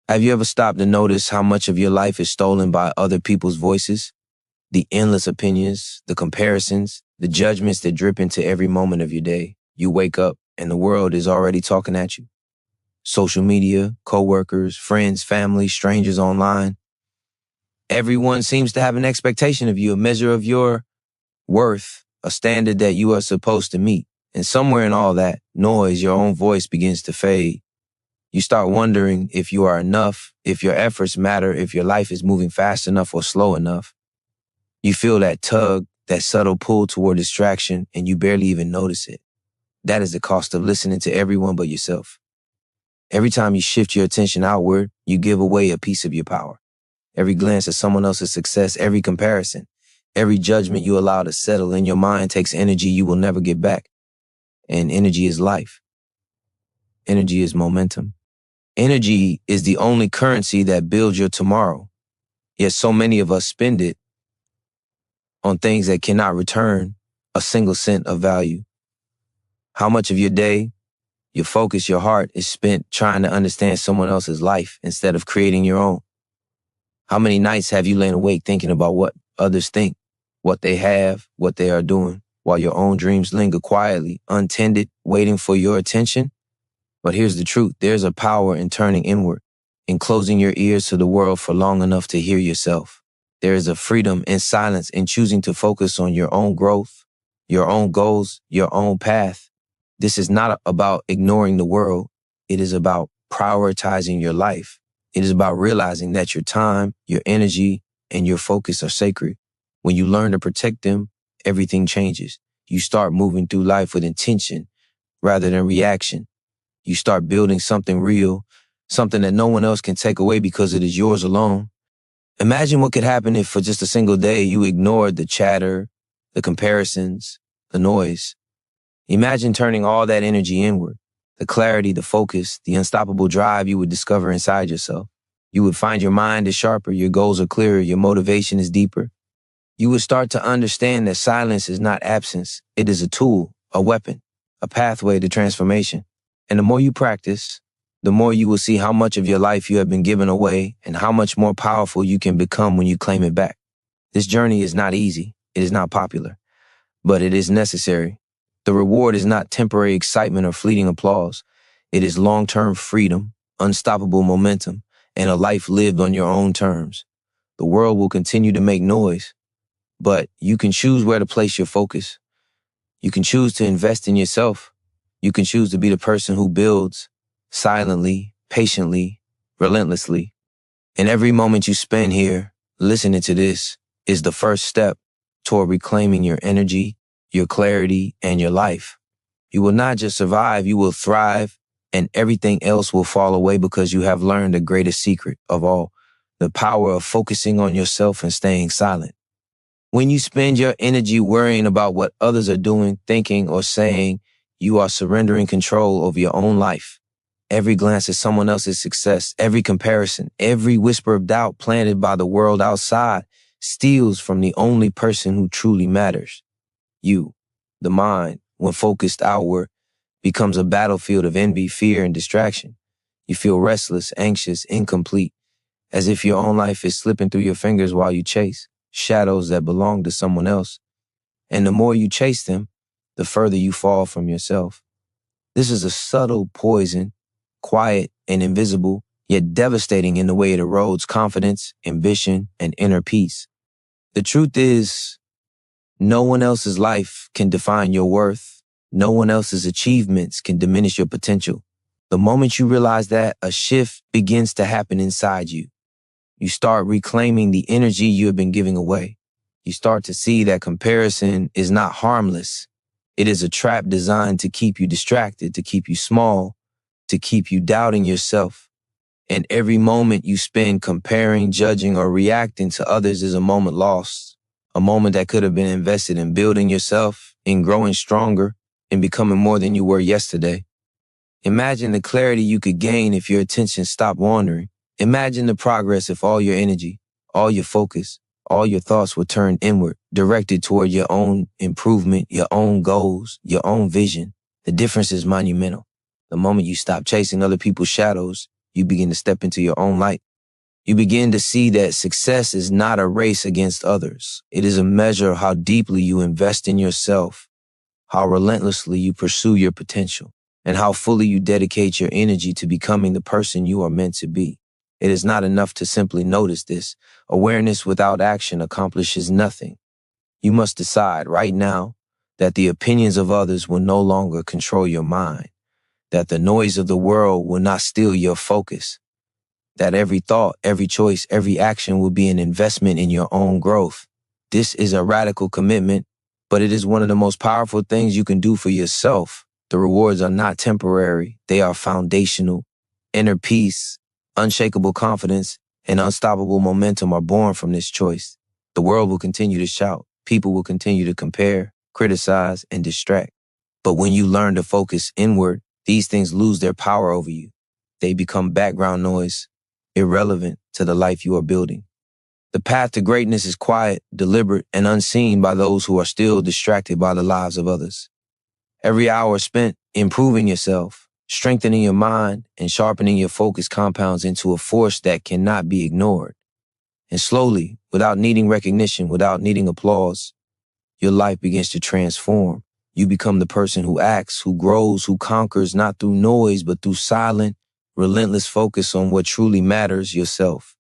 Have you ever stopped to notice how much of your life is stolen by other people's voices? The endless opinions, the comparisons, the judgments that drip into every moment of your day. You wake up and the world is already talking at you. Social media, coworkers, friends, family, strangers online. Everyone seems to have an expectation of you, a measure of your worth, a standard that you are supposed to meet. And somewhere in all that noise, your own voice begins to fade. You start wondering if you are enough, if your efforts matter, if your life is moving fast enough or slow enough. You feel that tug, that subtle pull toward distraction, and you barely even notice it. That is the cost of listening to everyone but yourself. Every time you shift your attention outward, you give away a piece of your power. Every glance at someone else's success, every comparison, every judgment you allow to settle in your mind takes energy you will never get back. And energy is life. Energy is momentum. Energy is the only currency that builds your tomorrow. Yet so many of us spend it on things that cannot return a single cent of value. How much of your day, your focus, your heart is spent trying to understand someone else's life instead of creating your own? How many nights have you lain awake thinking about what others think, what they have, what they are doing, while your own dreams linger quietly, untended, waiting for your attention? But here's the truth. There's a power in turning inward, in closing your ears to the world for long enough to hear yourself. There is a freedom in silence, in choosing to focus on your own growth, your own goals, your own path. This is not about ignoring the world. It is about prioritizing your life. It is about realizing that your time, your energy, and your focus are sacred. When you learn to protect them, everything changes. You start moving through life with intention rather than reaction. You start building something real, something that no one else can take away because it is yours alone. Imagine what could happen if for just a single day you ignored the chatter, the comparisons, the noise. Imagine turning all that energy inward, the clarity, the focus, the unstoppable drive you would discover inside yourself. You would find your mind is sharper, your goals are clearer, your motivation is deeper. You would start to understand that silence is not absence. It is a tool, a weapon, a pathway to transformation. And the more you practice, the more you will see how much of your life you have been given away and how much more powerful you can become when you claim it back. This journey is not easy. It is not popular, but it is necessary. The reward is not temporary excitement or fleeting applause. It is long-term freedom, unstoppable momentum, and a life lived on your own terms. The world will continue to make noise, but you can choose where to place your focus. You can choose to invest in yourself. You can choose to be the person who builds silently, patiently, relentlessly. And every moment you spend here listening to this is the first step toward reclaiming your energy, your clarity, and your life. You will not just survive, you will thrive, and everything else will fall away because you have learned the greatest secret of all, the power of focusing on yourself and staying silent. When you spend your energy worrying about what others are doing, thinking, or saying, you are surrendering control over your own life. Every glance at someone else's success, every comparison, every whisper of doubt planted by the world outside steals from the only person who truly matters. You, the mind, when focused outward, becomes a battlefield of envy, fear, and distraction. You feel restless, anxious, incomplete, as if your own life is slipping through your fingers while you chase shadows that belong to someone else. And the more you chase them, the further you fall from yourself. This is a subtle poison, quiet and invisible, yet devastating in the way it erodes confidence, ambition, and inner peace. The truth is, no one else's life can define your worth. No one else's achievements can diminish your potential. The moment you realize that, a shift begins to happen inside you. You start reclaiming the energy you have been giving away. You start to see that comparison is not harmless. It is a trap designed to keep you distracted, to keep you small, to keep you doubting yourself. And every moment you spend comparing, judging, or reacting to others is a moment lost, a moment that could have been invested in building yourself, in growing stronger, in becoming more than you were yesterday. Imagine the clarity you could gain if your attention stopped wandering. Imagine the progress if all your energy, all your focus, all your thoughts were turned inward, directed toward your own improvement, your own goals, your own vision. The difference is monumental. The moment you stop chasing other people's shadows, you begin to step into your own light. You begin to see that success is not a race against others. It is a measure of how deeply you invest in yourself, how relentlessly you pursue your potential, and how fully you dedicate your energy to becoming the person you are meant to be. It is not enough to simply notice this. Awareness without action accomplishes nothing. You must decide right now that the opinions of others will no longer control your mind, that the noise of the world will not steal your focus, that every thought, every choice, every action will be an investment in your own growth. This is a radical commitment, but it is one of the most powerful things you can do for yourself. The rewards are not temporary. They are foundational. Inner peace, unshakable confidence, and unstoppable momentum are born from this choice. The world will continue to shout. People will continue to compare, criticize, and distract. But when you learn to focus inward, these things lose their power over you. They become background noise, irrelevant to the life you are building. The path to greatness is quiet, deliberate, and unseen by those who are still distracted by the lives of others. Every hour spent improving yourself, strengthening your mind, and sharpening your focus compounds into a force that cannot be ignored. And slowly, without needing recognition, without needing applause, your life begins to transform. You become the person who acts, who grows, who conquers, not through noise, but through silent, relentless focus on what truly matters, yourself.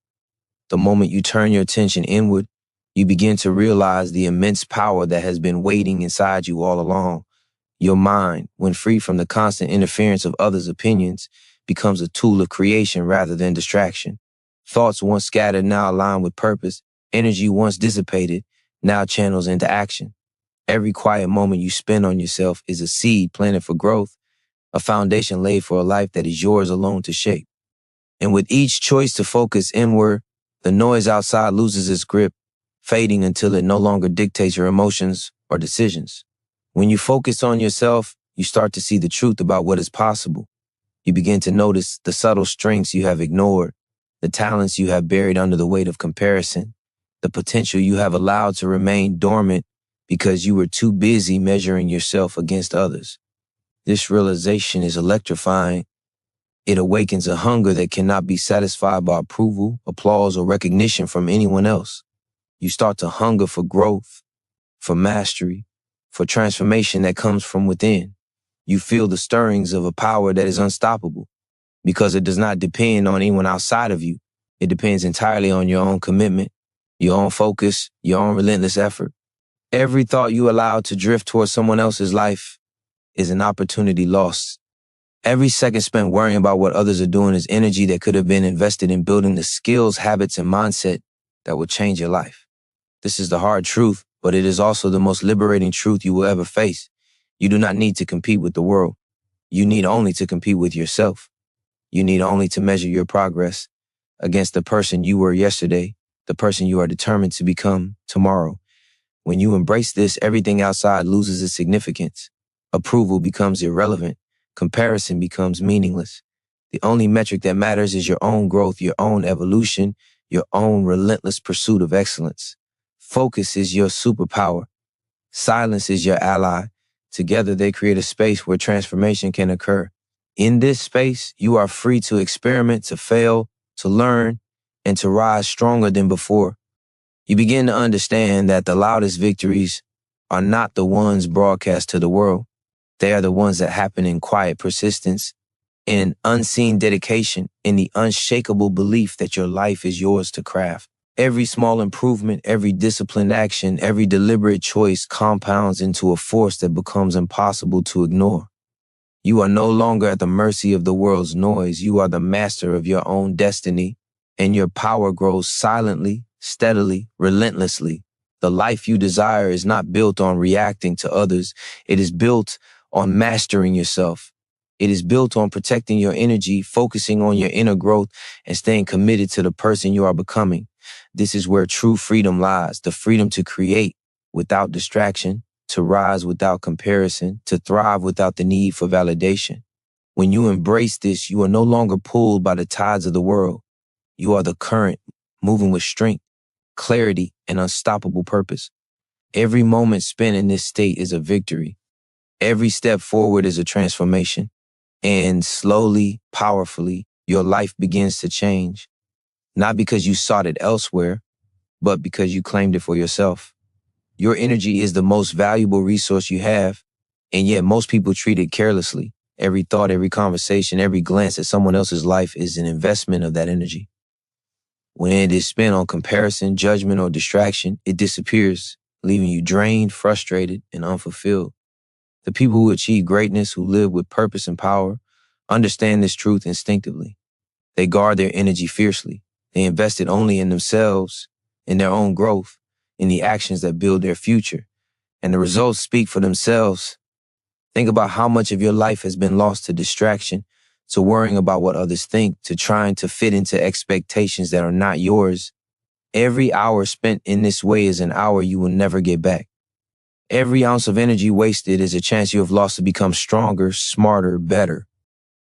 The moment you turn your attention inward, you begin to realize the immense power that has been waiting inside you all along. Your mind, when free from the constant interference of others' opinions, becomes a tool of creation rather than distraction. Thoughts once scattered now align with purpose. Energy once dissipated now channels into action. Every quiet moment you spend on yourself is a seed planted for growth, a foundation laid for a life that is yours alone to shape. And with each choice to focus inward, the noise outside loses its grip, fading until it no longer dictates your emotions or decisions. When you focus on yourself, you start to see the truth about what is possible. You begin to notice the subtle strengths you have ignored, the talents you have buried under the weight of comparison, the potential you have allowed to remain dormant because you were too busy measuring yourself against others. This realization is electrifying. It awakens a hunger that cannot be satisfied by approval, applause, or recognition from anyone else. You start to hunger for growth, for mastery, for transformation that comes from within. You feel the stirrings of a power that is unstoppable because it does not depend on anyone outside of you. It depends entirely on your own commitment, your own focus, your own relentless effort. Every thought you allow to drift towards someone else's life is an opportunity lost. Every second spent worrying about what others are doing is energy that could have been invested in building the skills, habits, and mindset that will change your life. This is the hard truth, but it is also the most liberating truth you will ever face. You do not need to compete with the world. You need only to compete with yourself. You need only to measure your progress against the person you were yesterday, the person you are determined to become tomorrow. When you embrace this, everything outside loses its significance. Approval becomes irrelevant. Comparison becomes meaningless. The only metric that matters is your own growth, your own evolution, your own relentless pursuit of excellence. Focus is your superpower. Silence is your ally. Together they create a space where transformation can occur. In this space, you are free to experiment, to fail, to learn, and to rise stronger than before. You begin to understand that the loudest victories are not the ones broadcast to the world. They are the ones that happen in quiet persistence, in unseen dedication, in the unshakable belief that your life is yours to craft. Every small improvement, every disciplined action, every deliberate choice compounds into a force that becomes impossible to ignore. You are no longer at the mercy of the world's noise. You are the master of your own destiny, and your power grows silently, steadily, relentlessly. The life you desire is not built on reacting to others. It is built on mastering yourself. It is built on protecting your energy, focusing on your inner growth, and staying committed to the person you are becoming. This is where true freedom lies, the freedom to create without distraction, to rise without comparison, to thrive without the need for validation. When you embrace this, you are no longer pulled by the tides of the world. You are the current, moving with strength, clarity, and unstoppable purpose. Every moment spent in this state is a victory. Every step forward is a transformation. And slowly, powerfully, your life begins to change, not because you sought it elsewhere, but because you claimed it for yourself. Your energy is the most valuable resource you have, and yet most people treat it carelessly. Every thought, every conversation, every glance at someone else's life is an investment of that energy. When it is spent on comparison, judgment, or distraction, it disappears, leaving you drained, frustrated, and unfulfilled. The people who achieve greatness, who live with purpose and power, understand this truth instinctively. They guard their energy fiercely. They invest it only in themselves, in their own growth, in the actions that build their future. And the results speak for themselves. Think about how much of your life has been lost to distraction, to worrying about what others think, to trying to fit into expectations that are not yours. Every hour spent in this way is an hour you will never get back. Every ounce of energy wasted is a chance you have lost to become stronger, smarter, better.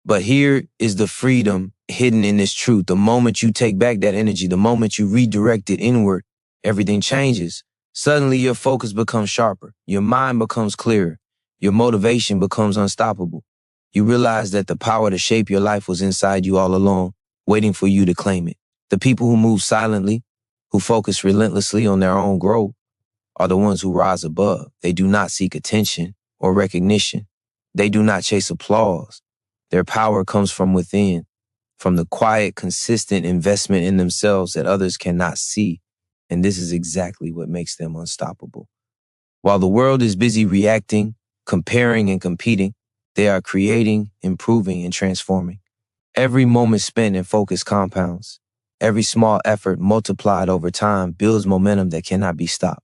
But here is the freedom hidden in this truth. The moment you take back that energy, the moment you redirect it inward, everything changes. Suddenly your focus becomes sharper. Your mind becomes clearer. Your motivation becomes unstoppable. You realize that the power to shape your life was inside you all along, waiting for you to claim it. The people who move silently, who focus relentlessly on their own growth, are the ones who rise above. They do not seek attention or recognition. They do not chase applause. Their power comes from within, from the quiet, consistent investment in themselves that others cannot see. And this is exactly what makes them unstoppable. While the world is busy reacting, comparing, and competing, they are creating, improving, and transforming. Every moment spent in focus compounds. Every small effort multiplied over time builds momentum that cannot be stopped.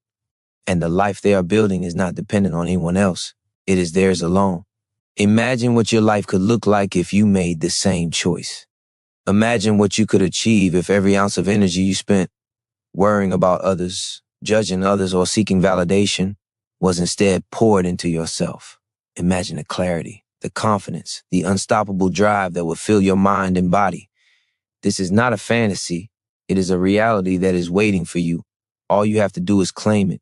And the life they are building is not dependent on anyone else. It is theirs alone. Imagine what your life could look like if you made the same choice. Imagine what you could achieve if every ounce of energy you spent worrying about others, judging others, or seeking validation was instead poured into yourself. Imagine the clarity, the confidence, the unstoppable drive that would fill your mind and body. This is not a fantasy. It is a reality that is waiting for you. All you have to do is claim it.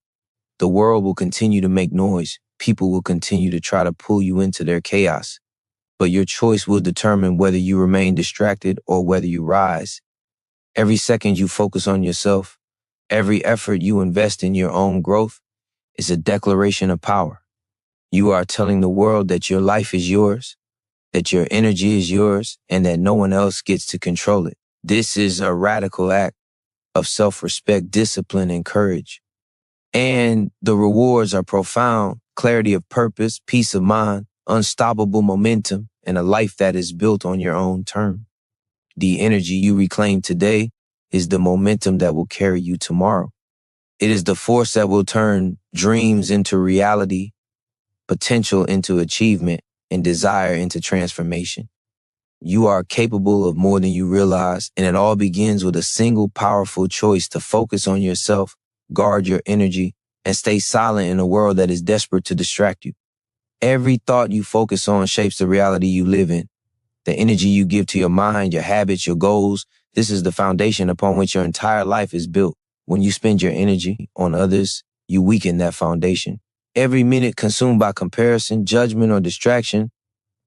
The world will continue to make noise. People will continue to try to pull you into their chaos. But your choice will determine whether you remain distracted or whether you rise. Every second you focus on yourself, every effort you invest in your own growth is a declaration of power. You are telling the world that your life is yours, that your energy is yours, and that no one else gets to control it. This is a radical act of self-respect, discipline, and courage. And the rewards are profound: clarity of purpose, peace of mind, unstoppable momentum, and a life that is built on your own terms. The energy you reclaim today is the momentum that will carry you tomorrow. It is the force that will turn dreams into reality, potential into achievement, and desire into transformation. You are capable of more than you realize, and it all begins with a single powerful choice to focus on yourself, guard your energy, and stay silent in a world that is desperate to distract you. Every thought you focus on shapes the reality you live in. The energy you give to your mind, your habits, your goals, this is the foundation upon which your entire life is built. When you spend your energy on others, you weaken that foundation. Every minute consumed by comparison, judgment, or distraction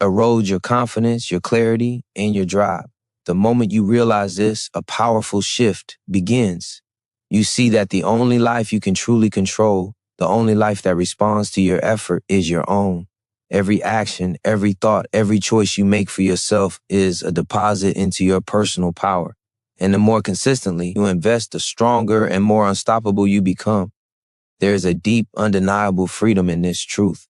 erodes your confidence, your clarity, and your drive. The moment you realize this, a powerful shift begins. You see that the only life you can truly control, the only life that responds to your effort, is your own. Every action, every thought, every choice you make for yourself is a deposit into your personal power. And the more consistently you invest, the stronger and more unstoppable you become. There is a deep, undeniable freedom in this truth.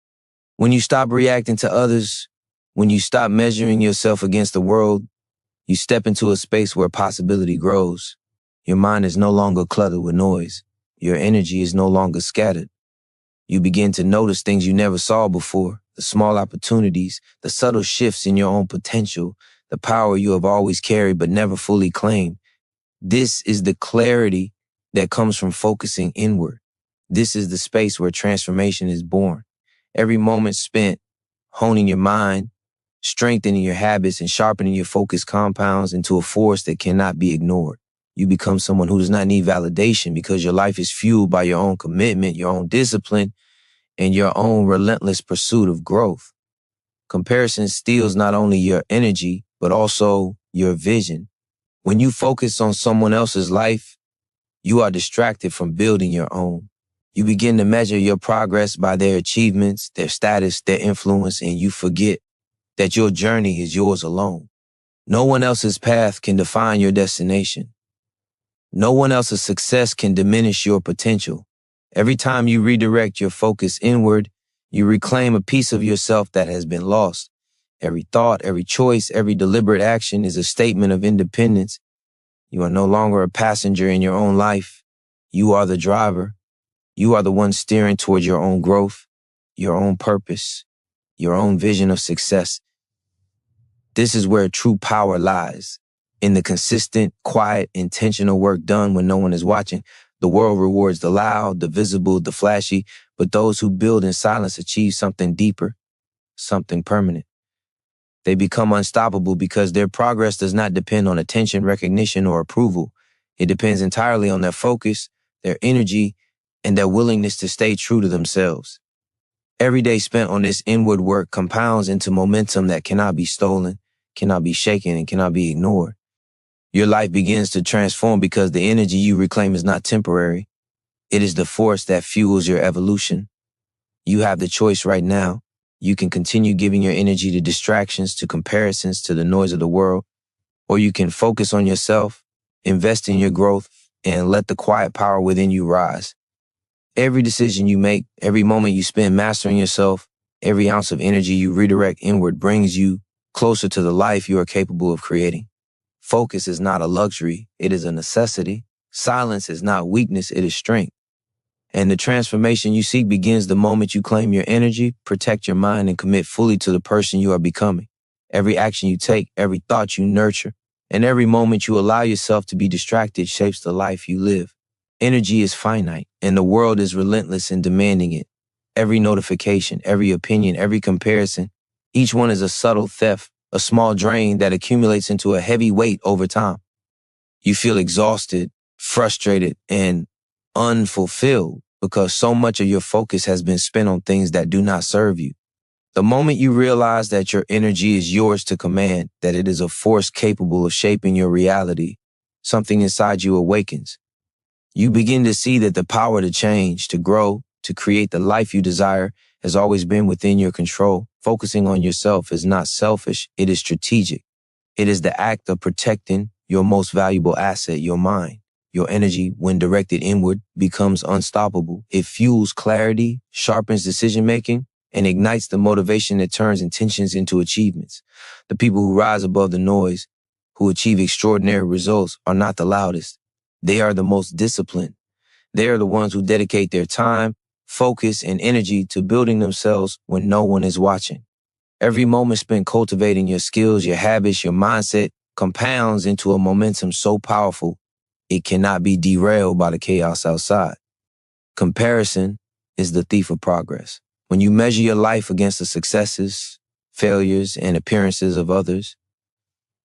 When you stop reacting to others, when you stop measuring yourself against the world, you step into a space where possibility grows. Your mind is no longer cluttered with noise. Your energy is no longer scattered. You begin to notice things you never saw before, the small opportunities, the subtle shifts in your own potential, the power you have always carried but never fully claimed. This is the clarity that comes from focusing inward. This is the space where transformation is born. Every moment spent honing your mind, strengthening your habits, and sharpening your focus compounds into a force that cannot be ignored. You become someone who does not need validation because your life is fueled by your own commitment, your own discipline, and your own relentless pursuit of growth. Comparison steals not only your energy, but also your vision. When you focus on someone else's life, you are distracted from building your own. You begin to measure your progress by their achievements, their status, their influence, and you forget that your journey is yours alone. No one else's path can define your destination. No one else's success can diminish your potential. Every time you redirect your focus inward, you reclaim a piece of yourself that has been lost. Every thought, every choice, every deliberate action is a statement of independence. You are no longer a passenger in your own life. You are the driver. You are the one steering towards your own growth, your own purpose, your own vision of success. This is where true power lies. In the consistent, quiet, intentional work done when no one is watching. The world rewards the loud, the visible, the flashy, but those who build in silence achieve something deeper, something permanent. They become unstoppable because their progress does not depend on attention, recognition, or approval. It depends entirely on their focus, their energy, and their willingness to stay true to themselves. Every day spent on this inward work compounds into momentum that cannot be stolen, cannot be shaken, and cannot be ignored. Your life begins to transform because the energy you reclaim is not temporary. It is the force that fuels your evolution. You have the choice right now. You can continue giving your energy to distractions, to comparisons, to the noise of the world, or you can focus on yourself, invest in your growth, and let the quiet power within you rise. Every decision you make, every moment you spend mastering yourself, every ounce of energy you redirect inward brings you closer to the life you are capable of creating. Focus is not a luxury, it is a necessity. Silence is not weakness, it is strength. And the transformation you seek begins the moment you claim your energy, protect your mind, and commit fully to the person you are becoming. Every action you take, every thought you nurture, and every moment you allow yourself to be distracted shapes the life you live. Energy is finite, and the world is relentless in demanding it. Every notification, every opinion, every comparison, each one is a subtle theft, a small drain that accumulates into a heavy weight over time. You feel exhausted, frustrated, and unfulfilled because so much of your focus has been spent on things that do not serve you. The moment you realize that your energy is yours to command, that it is a force capable of shaping your reality, something inside you awakens. You begin to see that the power to change, to grow, to create the life you desire has always been within your control. Focusing on yourself is not selfish, it is strategic. It is the act of protecting your most valuable asset, your mind. Your energy, when directed inward, becomes unstoppable. It fuels clarity, sharpens decision-making, and ignites the motivation that turns intentions into achievements. The people who rise above the noise, who achieve extraordinary results, are not the loudest. They are the most disciplined. They are the ones who dedicate their time, focus, and energy to building themselves when no one is watching. Every moment spent cultivating your skills, your habits, your mindset compounds into a momentum so powerful it cannot be derailed by the chaos outside. Comparison is the thief of progress. When you measure your life against the successes, failures, and appearances of others,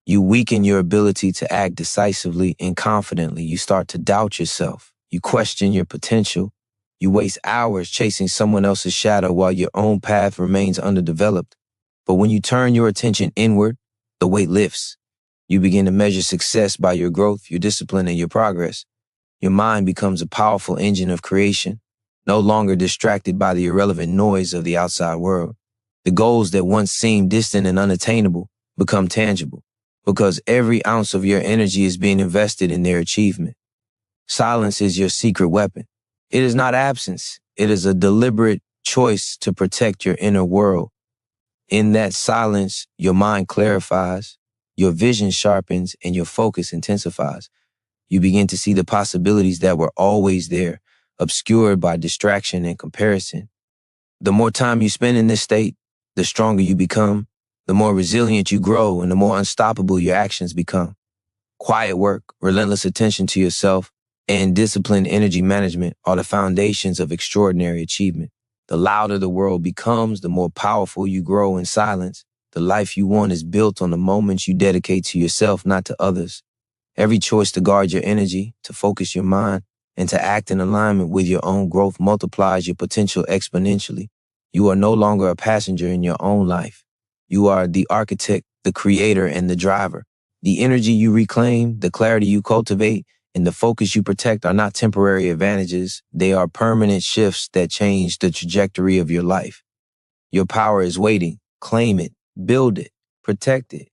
you weaken your ability to act decisively and confidently. You start to doubt yourself. You question your potential. You waste hours chasing someone else's shadow while your own path remains underdeveloped. But when you turn your attention inward, the weight lifts. You begin to measure success by your growth, your discipline, and your progress. Your mind becomes a powerful engine of creation, no longer distracted by the irrelevant noise of the outside world. The goals that once seemed distant and unattainable become tangible because every ounce of your energy is being invested in their achievement. Silence is your secret weapon. It is not absence. It is a deliberate choice to protect your inner world. In that silence, your mind clarifies, your vision sharpens, and your focus intensifies. You begin to see the possibilities that were always there, obscured by distraction and comparison. The more time you spend in this state, the stronger you become, the more resilient you grow, and the more unstoppable your actions become. Quiet work, relentless attention to yourself, and disciplined energy management are the foundations of extraordinary achievement. The louder the world becomes, the more powerful you grow in silence. The life you want is built on the moments you dedicate to yourself, not to others. Every choice to guard your energy, to focus your mind, and to act in alignment with your own growth multiplies your potential exponentially. You are no longer a passenger in your own life. You are the architect, the creator, and the driver. The energy you reclaim, the clarity you cultivate, and the focus you protect are not temporary advantages. They are permanent shifts that change the trajectory of your life. Your power is waiting. Claim it, build it, protect it,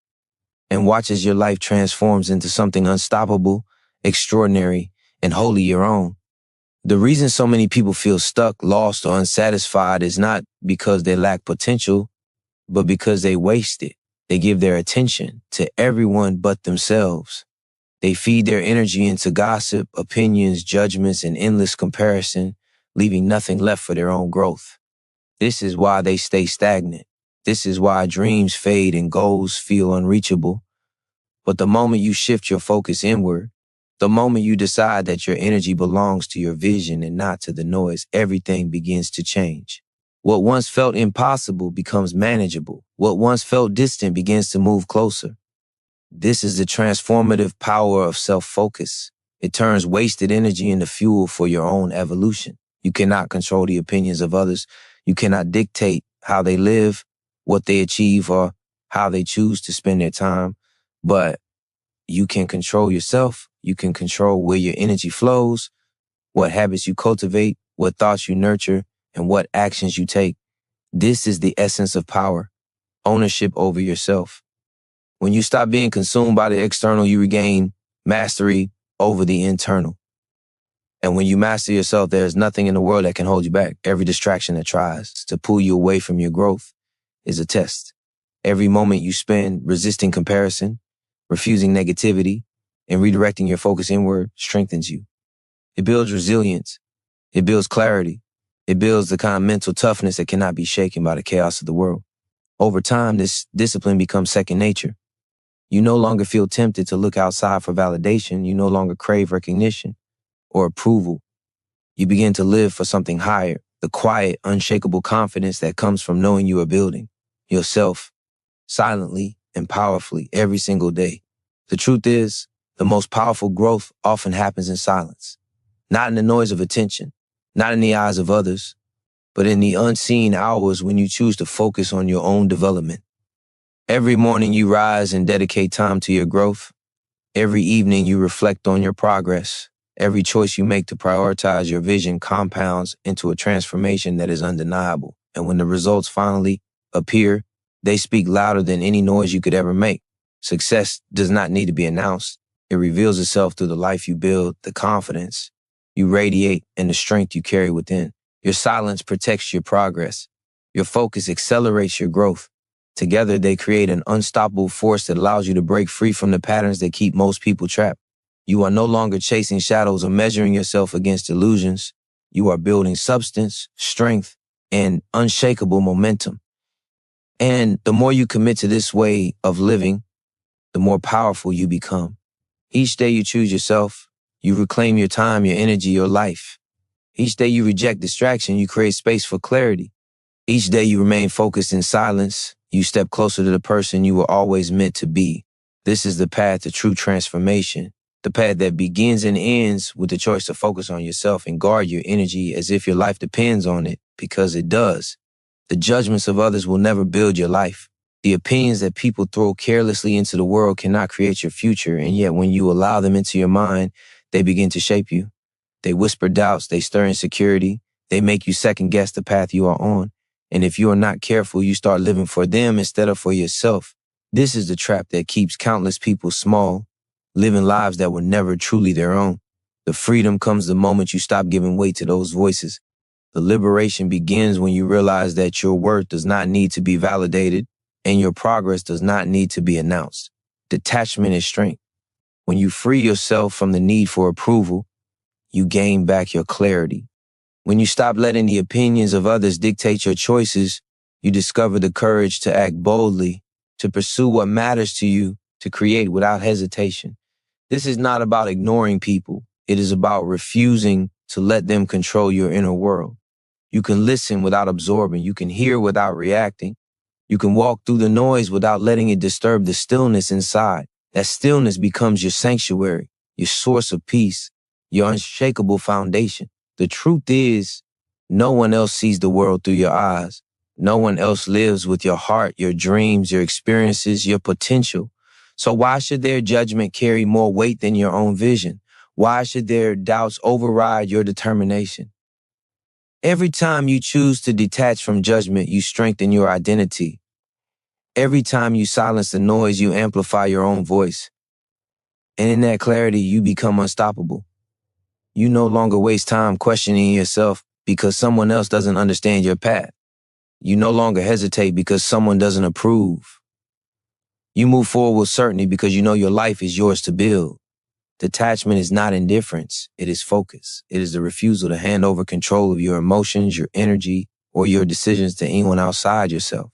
and watch as your life transforms into something unstoppable, extraordinary, and wholly your own. The reason so many people feel stuck, lost, or unsatisfied is not because they lack potential, but because they waste it. They give their attention to everyone but themselves. They feed their energy into gossip, opinions, judgments, and endless comparison, leaving nothing left for their own growth. This is why they stay stagnant. This is why dreams fade and goals feel unreachable. But the moment you shift your focus inward, the moment you decide that your energy belongs to your vision and not to the noise, everything begins to change. What once felt impossible becomes manageable. What once felt distant begins to move closer. This is the transformative power of self-focus. It turns wasted energy into fuel for your own evolution. You cannot control the opinions of others. You cannot dictate how they live, what they achieve, or how they choose to spend their time. But you can control yourself. You can control where your energy flows, what habits you cultivate, what thoughts you nurture, and what actions you take. This is the essence of power, ownership over yourself. When you stop being consumed by the external, you regain mastery over the internal. And when you master yourself, there's nothing in the world that can hold you back. Every distraction that tries to pull you away from your growth is a test. Every moment you spend resisting comparison, refusing negativity, and redirecting your focus inward strengthens you. It builds resilience. It builds clarity. It builds the kind of mental toughness that cannot be shaken by the chaos of the world. Over time, this discipline becomes second nature. You no longer feel tempted to look outside for validation. You no longer crave recognition or approval. You begin to live for something higher, the quiet, unshakable confidence that comes from knowing you are building yourself silently and powerfully every single day. The truth is, the most powerful growth often happens in silence, not in the noise of attention, not in the eyes of others, but in the unseen hours when you choose to focus on your own development. Every morning you rise and dedicate time to your growth. Every evening you reflect on your progress. Every choice you make to prioritize your vision compounds into a transformation that is undeniable. And when the results finally appear, they speak louder than any noise you could ever make. Success does not need to be announced. It reveals itself through the life you build, the confidence you radiate, and the strength you carry within. Your silence protects your progress. Your focus accelerates your growth. Together, they create an unstoppable force that allows you to break free from the patterns that keep most people trapped. You are no longer chasing shadows or measuring yourself against illusions. You are building substance, strength, and unshakable momentum. And the more you commit to this way of living, the more powerful you become. Each day you choose yourself, you reclaim your time, your energy, your life. Each day you reject distraction, you create space for clarity. Each day you remain focused in silence, you step closer to the person you were always meant to be. This is the path to true transformation, the path that begins and ends with the choice to focus on yourself and guard your energy as if your life depends on it, because it does. The judgments of others will never build your life. The opinions that people throw carelessly into the world cannot create your future, and yet when you allow them into your mind, they begin to shape you. They whisper doubts, they stir insecurity, they make you second-guess the path you are on. And if you are not careful, you start living for them instead of for yourself. This is the trap that keeps countless people small, living lives that were never truly their own. The freedom comes the moment you stop giving weight to those voices. The liberation begins when you realize that your worth does not need to be validated and your progress does not need to be announced. Detachment is strength. When you free yourself from the need for approval, you gain back your clarity. When you stop letting the opinions of others dictate your choices, you discover the courage to act boldly, to pursue what matters to you, to create without hesitation. This is not about ignoring people. It is about refusing to let them control your inner world. You can listen without absorbing. You can hear without reacting. You can walk through the noise without letting it disturb the stillness inside. That stillness becomes your sanctuary, your source of peace, your unshakable foundation. The truth is, no one else sees the world through your eyes. No one else lives with your heart, your dreams, your experiences, your potential. So why should their judgment carry more weight than your own vision? Why should their doubts override your determination? Every time you choose to detach from judgment, you strengthen your identity. Every time you silence the noise, you amplify your own voice. And in that clarity, you become unstoppable. You no longer waste time questioning yourself because someone else doesn't understand your path. You no longer hesitate because someone doesn't approve. You move forward with certainty because you know your life is yours to build. Detachment is not indifference, it is focus. It is the refusal to hand over control of your emotions, your energy, or your decisions to anyone outside yourself.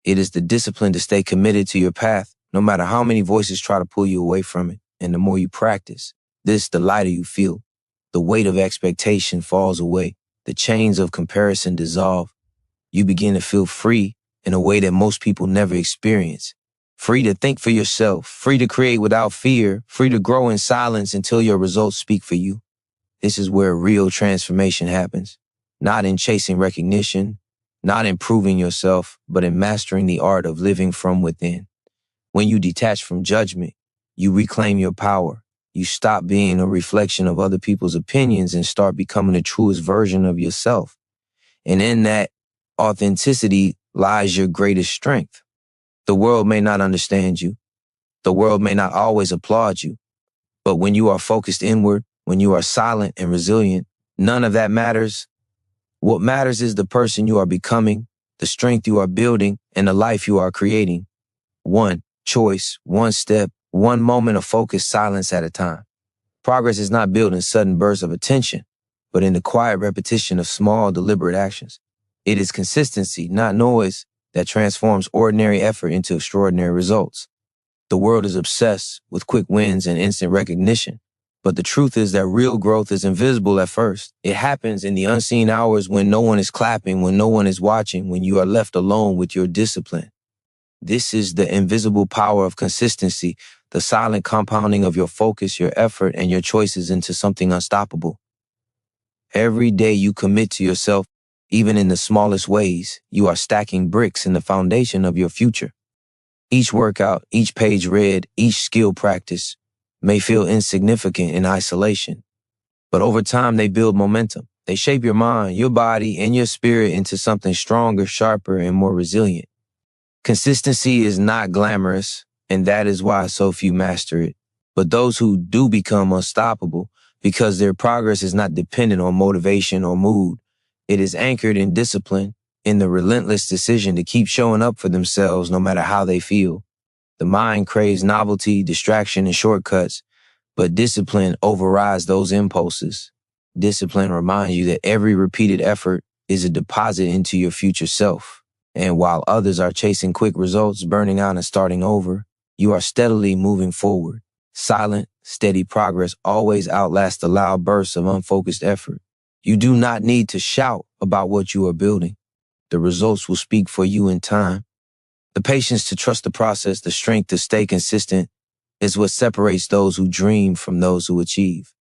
It is the discipline to stay committed to your path, no matter how many voices try to pull you away from it. And the more you practice this, the lighter you feel. The weight of expectation falls away. The chains of comparison dissolve. You begin to feel free in a way that most people never experience. Free to think for yourself, free to create without fear, free to grow in silence until your results speak for you. This is where real transformation happens. Not in chasing recognition, not in proving yourself, but in mastering the art of living from within. When you detach from judgment, you reclaim your power. You stop being a reflection of other people's opinions and start becoming the truest version of yourself. And in that authenticity lies your greatest strength. The world may not understand you. The world may not always applaud you. But when you are focused inward, when you are silent and resilient, none of that matters. What matters is the person you are becoming, the strength you are building, and the life you are creating. One choice, one step, one moment of focused silence at a time. Progress is not built in sudden bursts of attention, but in the quiet repetition of small, deliberate actions. It is consistency, not noise, that transforms ordinary effort into extraordinary results. The world is obsessed with quick wins and instant recognition. But the truth is that real growth is invisible at first. It happens in the unseen hours when no one is clapping, when no one is watching, when you are left alone with your discipline. This is the invisible power of consistency, the silent compounding of your focus, your effort, and your choices into something unstoppable. Every day you commit to yourself, even in the smallest ways, you are stacking bricks in the foundation of your future. Each workout, each page read, each skill practice may feel insignificant in isolation, but over time they build momentum. They shape your mind, your body, and your spirit into something stronger, sharper, and more resilient. Consistency is not glamorous, and that is why so few master it. But those who do become unstoppable because their progress is not dependent on motivation or mood. It is anchored in discipline, in the relentless decision to keep showing up for themselves no matter how they feel. The mind craves novelty, distraction, and shortcuts, but discipline overrides those impulses. Discipline reminds you that every repeated effort is a deposit into your future self. And while others are chasing quick results, burning out and starting over, you are steadily moving forward. Silent, steady progress always outlasts the loud bursts of unfocused effort. You do not need to shout about what you are building. The results will speak for you in time. The patience to trust the process, the strength to stay consistent is what separates those who dream from those who achieve.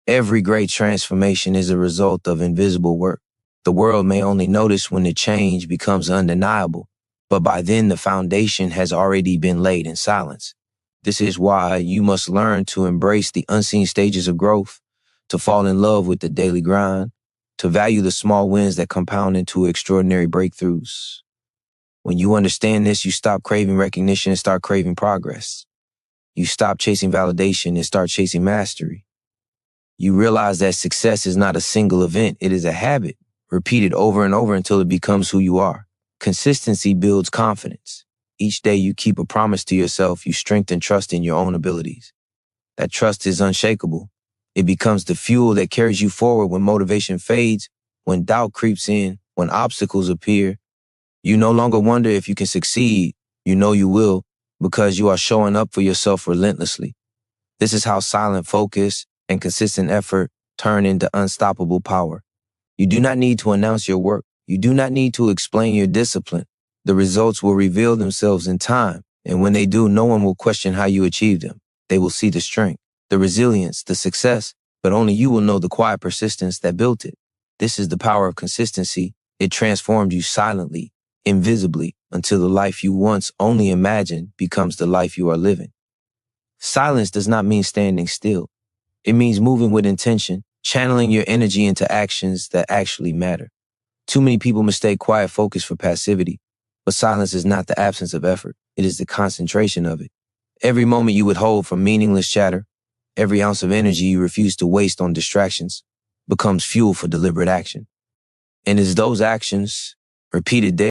Every great transformation is a result of invisible work. The world may only notice when the change becomes undeniable, but by then the foundation has already been laid in silence. This is why you must learn to embrace the unseen stages of growth, to fall in love with the daily grind, to value the small wins that compound into extraordinary breakthroughs. When you understand this, you stop craving recognition and start craving progress. You stop chasing validation and start chasing mastery. You realize that success is not a single event, it is a habit, repeated over and over until it becomes who you are. Consistency builds confidence. Each day you keep a promise to yourself, you strengthen trust in your own abilities. That trust is unshakable. It becomes the fuel that carries you forward when motivation fades, when doubt creeps in, when obstacles appear. You no longer wonder if you can succeed. You know you will, because you are showing up for yourself relentlessly. This is how silent focus and consistent effort turn into unstoppable power. You do not need to announce your work. You do not need to explain your discipline. The results will reveal themselves in time, and when they do, no one will question how you achieved them. They will see the strength, the resilience, the success, but only you will know the quiet persistence that built it. This is the power of consistency. It transformed you silently. invisibly, until the life you once only imagined becomes the life you are living. Silence does not mean standing still. It means moving with intention, channeling your energy into actions that actually matter. Too many people mistake quiet focus for passivity, but silence is not the absence of effort. It is the concentration of it. Every moment you withhold from meaningless chatter, every ounce of energy you refuse to waste on distractions, becomes fuel for deliberate action. And it's those actions, repeated daily,